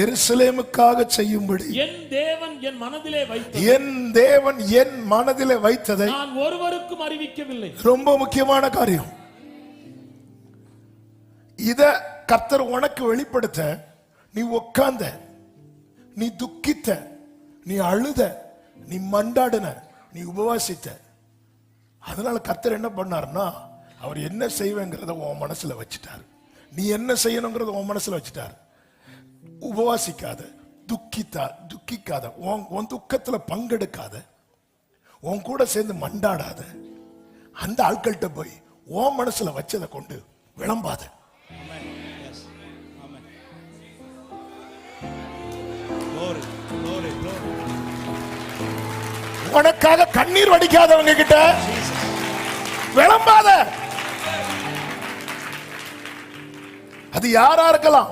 எருசலேமுக்காக செய்யும்படி என் தேவன் என் மனதிலே வைத்ததை நான் ஒருவருக்கும் அறிவிக்கவில்லை. ரொம்ப முக்கியமான காரியம். இத கர்த்தர் உனக்கு வெளிப்படுத்த நீ உட்கார்ந்த, நீ துக்கித்த, நீ அழுத, நீ மண்டாடின, நீ உபவாசித்த. அதனால கர்த்தர் என்ன பண்ணாருன்னா, அவர் என்ன செய்வேங்கிறத உன் மனசுல வச்சுட்டார். நீ என்ன செய்யணுங்கிறத உன் மனசுல வச்சுட்டார். உபவாசிக்காத, துக்கிக்காத, உன் துக்கத்துல பங்கெடுக்காத, உன் கூட சேர்ந்து மண்டாடாத, அந்த ஆட்கள்கிட்ட போய் உன் மனசுல வச்சதை கொண்டு விளம்பாத. உனக்காக கண்ணீர் வடிக்காதவங்க கிட்ட விளம்பாத. அது யாரா இருக்கலாம்.